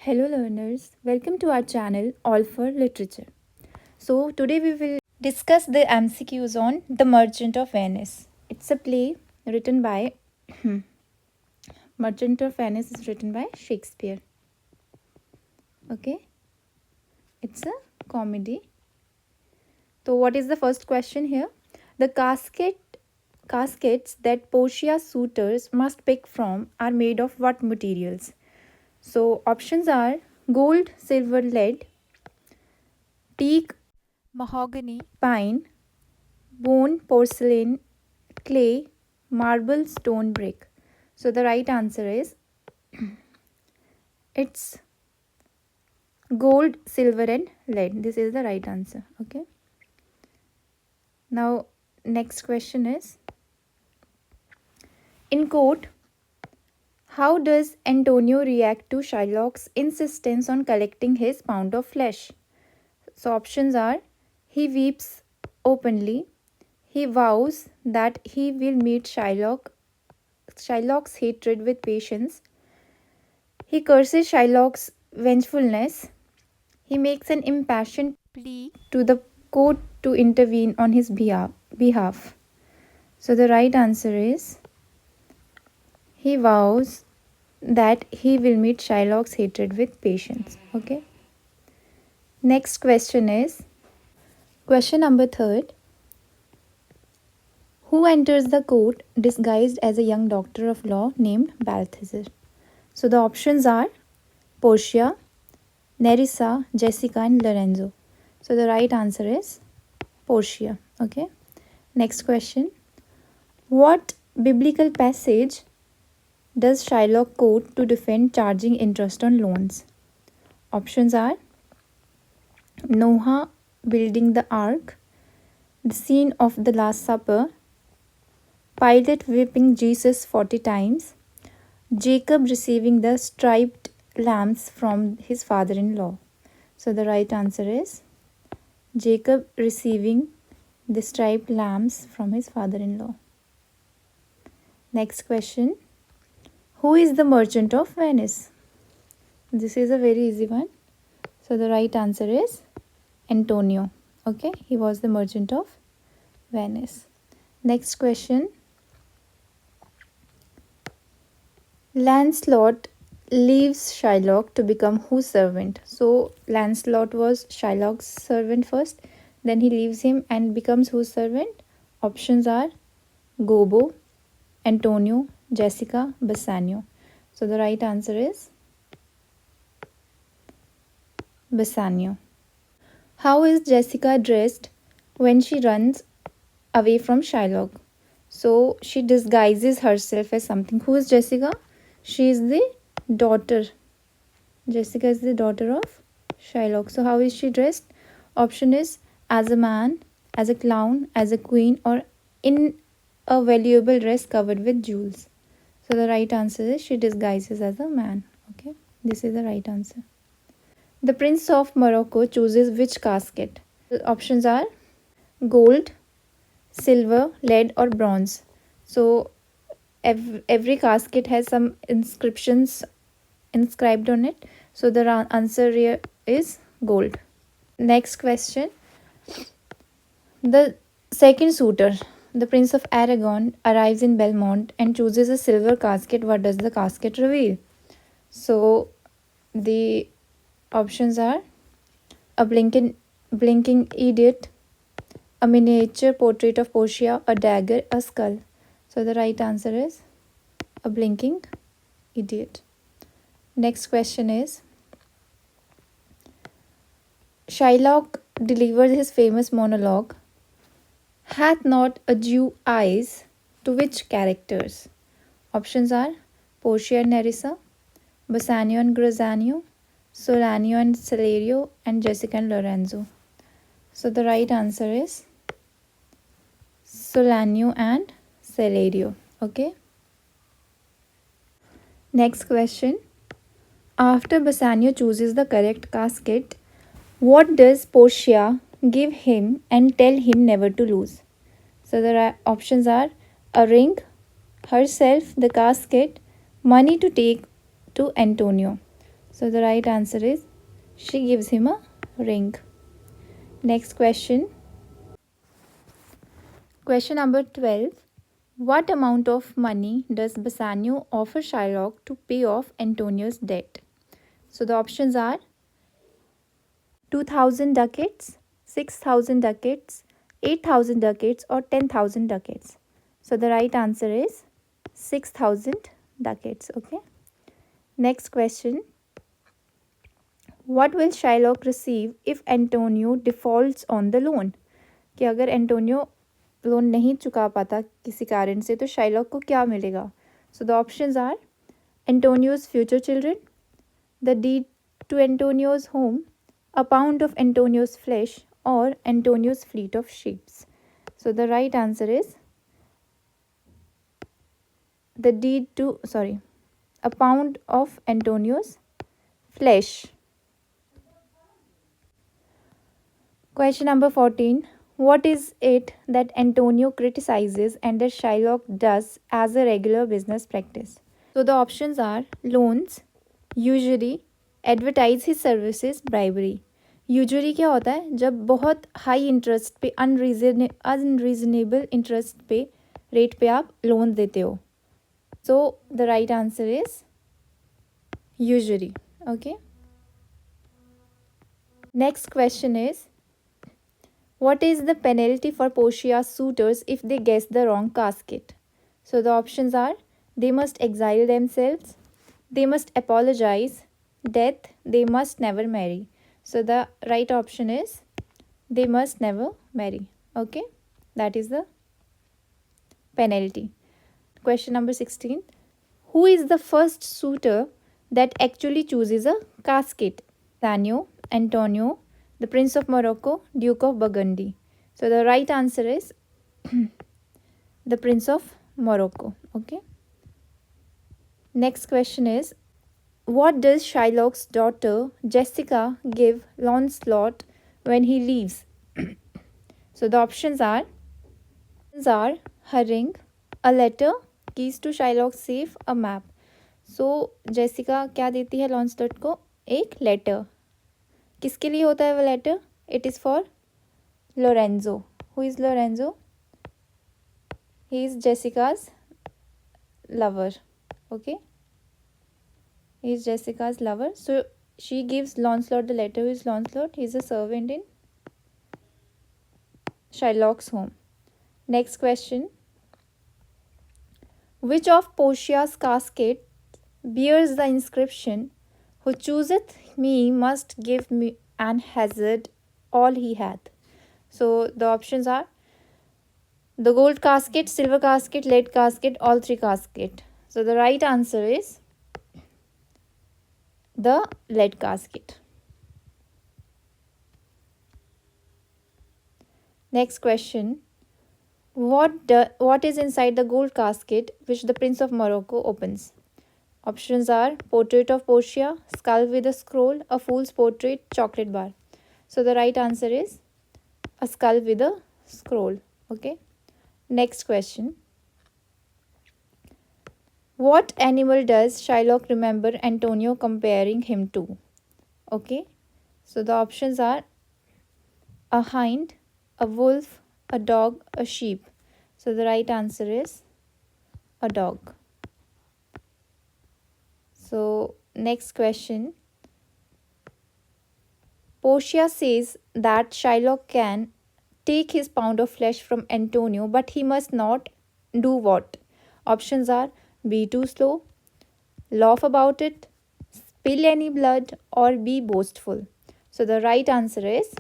Hello learners, welcome to our channel All for Literature. So today we will discuss the MCQs on The Merchant of Venice. It's a play written by Merchant of Venice is written by Shakespeare. Okay? It's a comedy. So what is the first question here? The caskets that Portia's suitors must pick from are made of what materials? So options are gold, silver, lead, teak, mahogany, pine, bone, porcelain, clay, marble, stone, brick. So the right answer is it's gold, silver and lead. This is the right answer. Okay. Now next question is, in court, how does Antonio react to Shylock's insistence on collecting his pound of flesh? So options are he weeps openly, he vows that he will meet Shylock's hatred with patience, he curses Shylock's vengefulness, he makes an impassioned plea to the court to intervene on his behalf. So the right answer is he vows that he will meet Shylock's hatred with patience. Okay. Next question is question number 3. Who enters the court disguised as a young doctor of law named Balthazar? So the options are Portia, Nerissa, Jessica and Lorenzo. So the right answer is Portia. Okay. Next question. What biblical passage does Shylock quote to defend charging interest on loans? Options are Noah building the ark, the scene of the Last Supper, Pilate whipping Jesus 40 times, Jacob receiving the striped lambs from his father-in-law. So the right answer is Jacob receiving the striped lambs from his father-in-law. Next question. Who is the merchant of Venice? This is a very easy one. So the right answer is Antonio. Okay, he was the merchant of Venice. Next question. Lancelot leaves Shylock to become whose servant? So Lancelot was Shylock's servant first, then he leaves him and becomes whose servant? Options are Gobbo, Antonio, Jessica, Bassanio. So the right answer is Bassanio. How is Jessica dressed when she runs away from Shylock? So she disguises herself as something. Who is Jessica? She is the daughter. Jessica is the daughter of Shylock. So how is she dressed? Option is as a man, as a clown, as a queen, or in a valuable dress covered with jewels. So the right answer is she disguises as a man. Okay, this is the right answer. The Prince of Morocco chooses which casket? The options are gold, silver, lead or bronze. So every casket has some inscriptions inscribed on it. So the answer here is gold. Next question. The second suitor, the Prince of Aragon, arrives in Belmont and chooses a silver casket. What does the casket reveal? So the options are a blinking idiot, a miniature portrait of Portia, a dagger, a skull. So the right answer is a blinking idiot. Next question is, Shylock delivers his famous monologue, hath not a Jew eyes, to which characters? Options are Portia and Nerissa, Bassanio and Grisanio, Solanio and Celerio, and Jessica and Lorenzo. So the right answer is Solanio and Celerio. Okay. Next question. After Bassanio chooses the correct casket, what does Portia give him and tell him never to lose? So the options are a ring, herself, the casket, money to take to Antonio. So the right answer is she gives him a ring. Next question. Question number 12. What amount of money does Bassanio offer Shylock to pay off Antonio's debt? So the options are 2000 ducats, 6000 ducats, 8000 ducats, or 10,000 ducats. So the right answer is 6000 ducats. Okay. Next question. What will Shylock receive if Antonio defaults on the loan? कि अगर Antonio loan नहीं चुका पाता किसी कारण से तो Shylock को क्या मिलेगा? So the options are Antonio's future children, the deed to Antonio's home, a pound of Antonio's flesh, or Antonio's fleet of ships. So the right answer is a pound of Antonio's flesh. Question number 14. What is it that Antonio criticizes and that Shylock does as a regular business practice? So the options are loans, usury, advertise his services, bribery. Usually क्या होता है? जब बहुत high interest पे unreasonable interest पे rate पे आप loan देते हो. So the right answer is usually. Okay. Next question is what is the penalty for Portia's suitors if they guess the wrong casket? So the options are they must exile themselves, they must apologize, death, they must never marry. So the right option is they must never marry. Okay, that is the penalty. Question number 16. Who is the first suitor that actually chooses a casket? Daniel, Antonio, the Prince of Morocco, Duke of Burgundy. So the right answer is the Prince of Morocco. Okay. Next question is what does Shylock's daughter Jessica give Lancelot when he leaves? So the options are her ring, a letter, keys to Shylock's safe, a map. So Jessica क्या देती है लॉन्सलॉट को? एक letter. किसके लिए होता है वो letter? It is for Lorenzo. Who is Lorenzo? He is Jessica's lover. Okay, he is Jessica's lover. So she gives Lancelot the letter. Who is Lancelot? He is a servant in Shylock's home. Next question. Which of Portia's casket bears the inscription, "Who chooseth me must give me and hazard all he hath"? So the options are the gold casket, silver casket, lead casket, all three casket. So the right answer is the lead casket. Next question. What is inside the gold casket which the Prince of Morocco opens? Options are portrait of Portia, skull with a scroll, a fool's portrait, chocolate bar. So the right answer is a skull with a scroll. Okay. Next question. What animal does Shylock remember Antonio comparing him to? Okay. So the options are a hind, a wolf, a dog, a sheep. So the right answer is a dog. So next question. Portia says that Shylock can take his pound of flesh from Antonio, but he must not do what? Options are be too slow, laugh about it, spill any blood, or be boastful. So the right answer is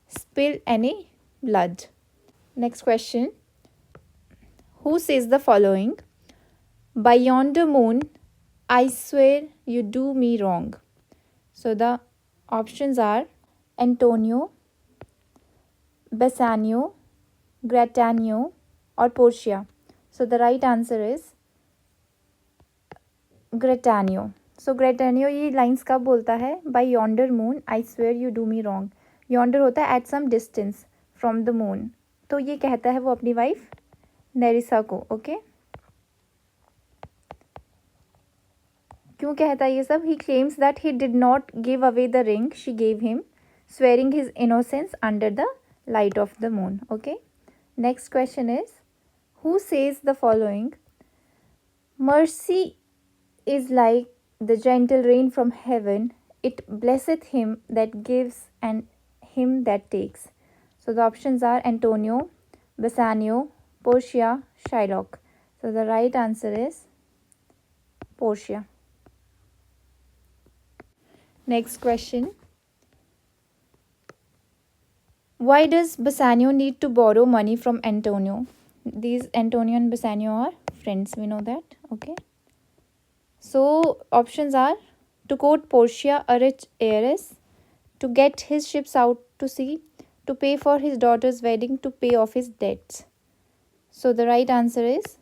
spill any blood. Next question. Who says the following? By yonder moon, I swear you do me wrong. So the options are Antonio, Bassanio, Gratanio, or Portia. So the right answer is Gratanio. So Gratanio ये lines कब बोलता है? By yonder moon, I swear you do me wrong. Yonder होता है at some distance from the moon. तो ये कहता है वो अपनी वाइफ नेरिसा को. ओके. क्यों कहता है ये सब? He claims that he did not give away the ring she gave him, swearing his innocence under the light of the moon. Okay. Next question is, who says the following? Mercy is like the gentle rain from heaven. It blesseth him that gives and him that takes. So the options are Antonio, Bassanio, Portia, Shylock. So the right answer is Portia. Next question. Why does Bassanio need to borrow money from Antonio? These Antonio and Bassanio are friends, we know that. Okay. So options are to quote Portia, a rich heiress, to get his ships out to sea, to pay for his daughter's wedding, to pay off his debts. So the right answer is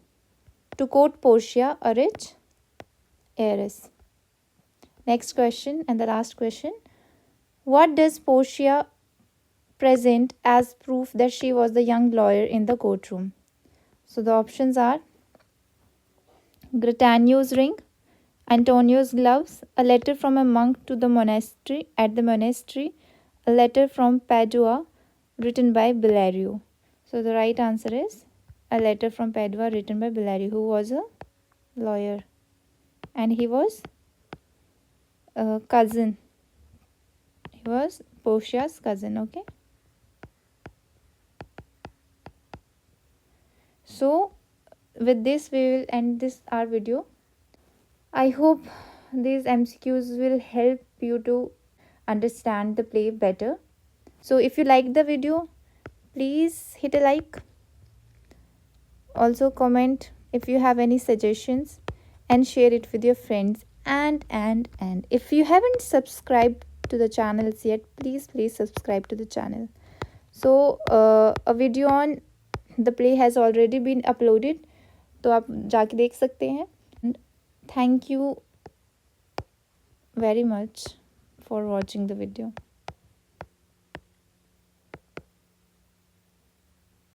to quote Portia, a rich heiress. Next question and the last question. What does Portia present as proof that she was the young lawyer in the courtroom? So the options are Gratanio's ring, Antonio's gloves, a letter from a monk to the monastery a letter from Padua written by Bellario. So the right answer is a letter from Padua written by Bellario, who was a lawyer, and he was a cousin. He was Portia's cousin. Okay. So with this we will end this our video. I hope these MCQs will help you to understand the play better. So if you like the video, please hit a like. Also comment if you have any suggestions and share it with your friends. And if you haven't subscribed to the channels yet, please subscribe to the channel. So a video on the play has already been uploaded, तो आप जाके देख सकते हैं. And thank you very much for watching the video.